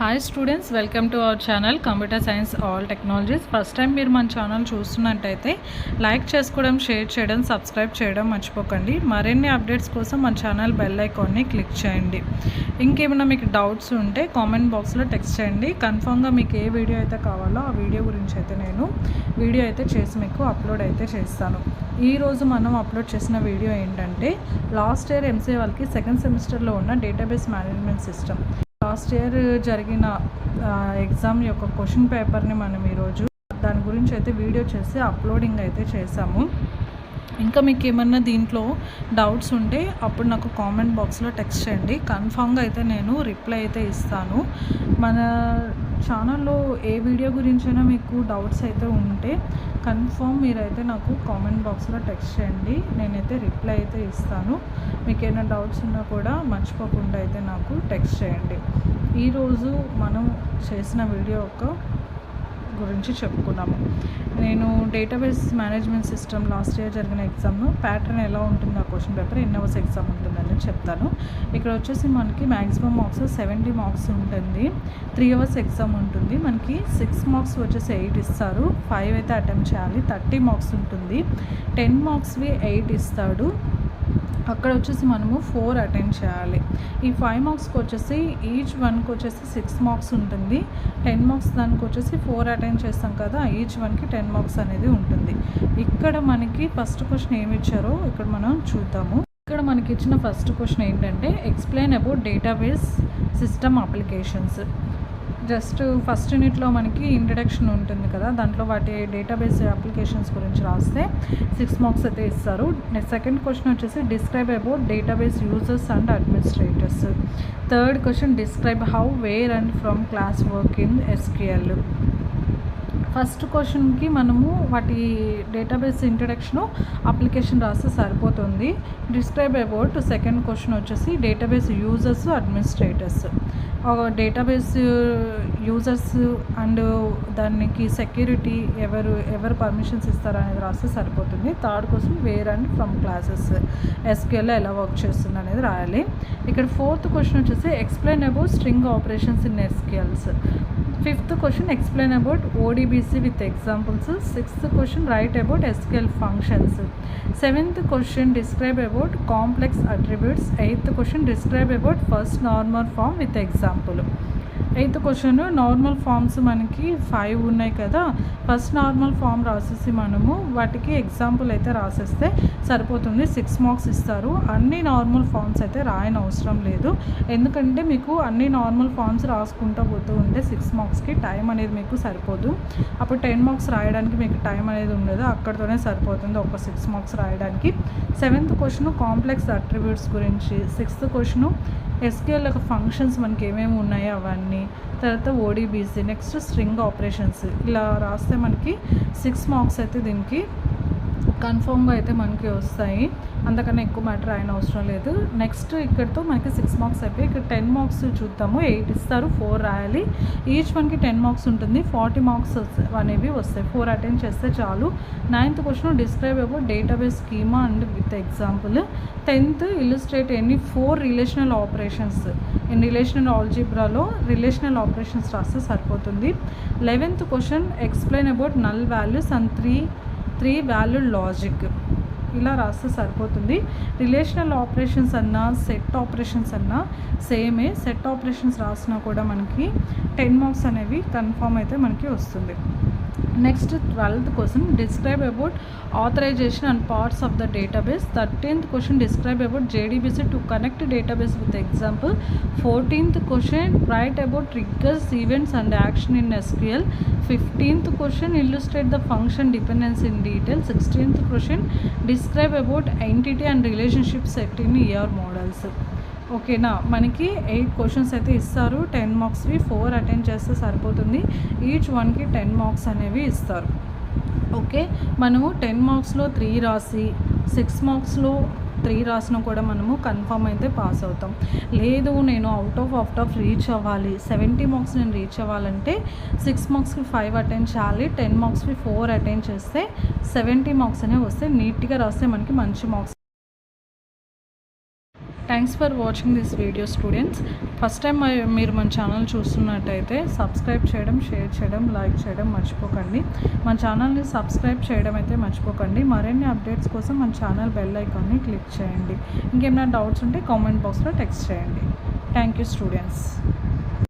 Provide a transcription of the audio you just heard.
Hi students, welcome to our channel computer science all technologies. First time మీరు మన channel చూస్తున్నట్టయితే like చేసుకోవడం, share చేయడం, సబ్స్క్రైబ్ చేయడం మర్చిపోకండి. మరిన్ని అప్డేట్స్ కోసం మన ఛానల్ బెల్ ఐకాన్ని క్లిక్ చేయండి. ఇంకేమైనా మీకు డౌట్స్ ఉంటే కామెంట్ బాక్స్లో టెక్స్ట్ చేయండి. కన్ఫామ్గా మీకు ఏ వీడియో అయితే కావాలో ఆ వీడియో గురించి అయితే నేను వీడియో అయితే చేసి మీకు అప్లోడ్ అయితే చేస్తాను. ఈరోజు మనం అప్లోడ్ చేసిన వీడియో ఏంటంటే లాస్ట్ ఇయర్ ఎంసీఏ వాళ్ళకి సెకండ్ సెమిస్టర్లో ఉన్న database management system last year జరిగిన ఎగ్జామ్ యొక్క క్వశ్చన్ పేపర్ని మనం ఈరోజు దాని గురించి అయితే వీడియో చేసి అప్లోడింగ్ అయితే చేసాము. ఇంకా మీకు ఏమన్నా దీంట్లో డౌట్స్ ఉంటే అప్పుడు నాకు కామెంట్ బాక్స్లో టెక్స్ట్ చేయండి. కన్ఫామ్గా అయితే నేను రిప్లై అయితే ఇస్తాను. మన ఛానల్లో ఏ వీడియో గురించైనా మీకు డౌట్స్ అయితే ఉంటే కన్ఫామ్ మీరైతే నాకు కామెంట్ బాక్స్లో టెక్స్ట్ చేయండి. నేనైతే రిప్లై అయితే ఇస్తాను. మీకు ఏమైనా డౌట్స్ ఉన్నా కూడా మర్చిపోకుండా అయితే నాకు టెక్స్ట్ చేయండి. ఈరోజు మనం చేసిన వీడియో గురించి చెప్పుకున్నాము. నేను database management system last year జరిగిన ఎగ్జామ్ ప్యాటర్న్ ఎలా ఉంటుంది, ఆ క్వశ్చన్ పేపర్ ఎన్ని అవర్స్ ఎగ్జామ్ ఉంటుందని చెప్తాను. ఇక్కడ వచ్చేసి మనకి మ్యాక్సిమం మార్క్స్ 70 మార్క్స్ ఉంటుంది. 3 అవర్స్ ఎగ్జామ్ ఉంటుంది. మనకి 6 మార్క్స్ వచ్చేసి 8 ఇస్తారు. 5 అయితే అటెంప్ట్ చేయాలి. 30 మార్క్స్ ఉంటుంది. 10 మార్క్స్వి 8 ఇస్తాడు. అక్కడ వచ్చేసి మనము 4 అటెండ్ చేయాలి. ఈ 5 మార్క్స్కి వచ్చేసి ఈచ్ వన్కి వచ్చేసి 6 మార్క్స్ ఉంటుంది. 10 మార్క్స్ దానికి వచ్చేసి 4 అటెండ్ చేస్తాం కదా, ఈచ్ వన్కి 10 మార్క్స్ అనేది ఉంటుంది. ఇక్కడ మనకి ఫస్ట్ క్వశ్చన్ ఏమి ఇచ్చారో ఇక్కడ మనం చూద్దాము. ఇక్కడ మనకి ఇచ్చిన ఫస్ట్ క్వశ్చన్ ఏంటంటే explain about database system applications. Just first యూనిట్లో మనకి ఇంట్రడక్షన్ ఉంటుంది కదా, దాంట్లో వాటి డేటాబేస్ అప్లికేషన్స్ గురించి రాస్తే 6 మార్క్స్ అయితే ఇస్తారు. సెకండ్ క్వశ్చన్ వచ్చేసి describe about database users and administrators. Third question describe how, where and from clause work in SQL. First క్వశ్చన్కి మనము వాటి డేటాబేస్ ఇంట్రడక్షను అప్లికేషన్ రాస్తే సరిపోతుంది. డిస్క్రైబ్ అబౌట్ సెకండ్ క్వశ్చన్ వచ్చేసి database users, administrators. Database users and దానికి security ఎవరు permissions ఇస్తారు అనేది రాస్తే సరిపోతుంది. Third question where and from clauses, ఎస్క్యూఎల్లో ఎలా వర్క్ చేస్తుంది అనేది రాయాలి. ఇక్కడ ఫోర్త్ క్వశ్చన్ వచ్చేసి explain about string operations in SQLs. Fifth question explain about ODBC with examples. Sixth question write about SQL functions. Seventh question describe about complex attributes. Eighth question describe about first normal form with example. Eighth question normal forms మనకి 5 ఉన్నాయి కదా, first normal form రాసేసి మనము వాటికి example అయితే రాసేస్తే సరిపోతుంది. 6 marks ఇస్తారు. అన్ని నార్మల్ ఫామ్స్ అయితే రాయని అవసరం లేదు, ఎందుకంటే మీకు అన్ని నార్మల్ ఫామ్స్ రాసుకుంటూ పోతూ ఉంటే 6 మార్క్స్కి టైం అనేది మీకు సరిపోదు. అప్పుడు 10 మార్క్స్ రాయడానికి మీకు టైం అనేది ఉండదు, అక్కడితోనే సరిపోతుంది ఒక 6 మార్క్స్ రాయడానికి. సెవెంత్ క్వశ్చన్ కాంప్లెక్స్ అట్రిబ్యూట్స్ గురించి. సిక్స్త్ క్వశ్చన్ ఎస్క్యూఎల్ యొక్క ఫంక్షన్స్ మనకి ఏమేమి ఉన్నాయో అవన్నీ. తర్వాత ఓడిబిసి, నెక్స్ట్ స్ట్రింగ్ ఆపరేషన్స్. ఇలా రాస్తే మనకి 6 మార్క్స్ అయితే దీనికి కన్ఫామ్గా అయితే మనకి వస్తాయి. అంతకన్నా ఎక్కువ మ్యాటర్ అయిన అవసరం లేదు. నెక్స్ట్ ఇక్కడితో మనకి 6 మార్క్స్ అయిపోయి ఇక్కడ 10 మార్క్స్ చూద్దాము. 8 ఇస్తారు, 4 రాయాలి. ఈచ్ వన్కి 10 మార్క్స్ ఉంటుంది. 40 మార్క్స్ అనేవి వస్తాయి. 4 అటెండ్ చేస్తే చాలు. 9th question describe about database schema and with example. 10th illustrate any 4 relational operations in relational ఆల్జీబ్రాలో రిలేషనల్ ఆపరేషన్స్ రాస్తే సరిపోతుంది. 11th question explain about null values and 3 value logic. ఇలా రాస్తే సరిపోతుంది. రిలేషనల్ ఆపరేషన్స్ అన్నా సెట్ ఆపరేషన్స్ అన్నా సేమే. Set operations రాసినా కూడా మనకి 10 మార్క్స్ అనేవి కన్ఫామ్ అయితే మనకి వస్తుంది. Next 12th question describe about authorization and parts of the database. 13th question describe about JDBC to connect database with example. 14th question write about triggers, events and action in SQL. 15th question illustrate the function dependence in detail. 16th question describe about entity and relationship set in ER models. ఓకేనా, మనకి 8 questions అయితే ఇస్తారు. 10 మార్క్స్వి 4 attend చేస్తే సరిపోతుంది. Each వన్కి 10 marks అనేవి ఇస్తారు. Okay, మనము 10 మార్క్స్లో 3 రాసి 6 మార్క్స్లో 3 రాసినా కూడా మనము కన్ఫామ్ అయితే పాస్ అవుతాం. లేదు నేను అవుట్ ఆఫ్ రీచ్ అవ్వాలి, 70 మార్క్స్ నేను రీచ్ అవ్వాలంటే 6 మార్క్స్కి 5 అటెండ్ చేయాలి. 10 మార్క్స్కి 4 అటెండ్ చేస్తే 70 మార్క్స్ అనేవి వస్తే నీట్గా రాస్తే మనకి మంచి marks thanks for watching this video students. First time మీరు మన ఛానల్ చూస్తున్నట్టయితే సబ్స్క్రైబ్ చేయడం, షేర్ చేయడం, లైక్ చేయడం మర్చిపోకండి. మన ఛానల్ని సబ్స్క్రైబ్ చేయడం అయితే మర్చిపోకండి. మరిన్ని అప్డేట్స్ కోసం మన ఛానల్ బెల్ ఐకాన్ని క్లిక్ చేయండి. ఇంకేమైనా డౌట్స్ ఉంటే కామెంట్ బాక్స్లో టెక్స్ట్ చేయండి. Thank you students.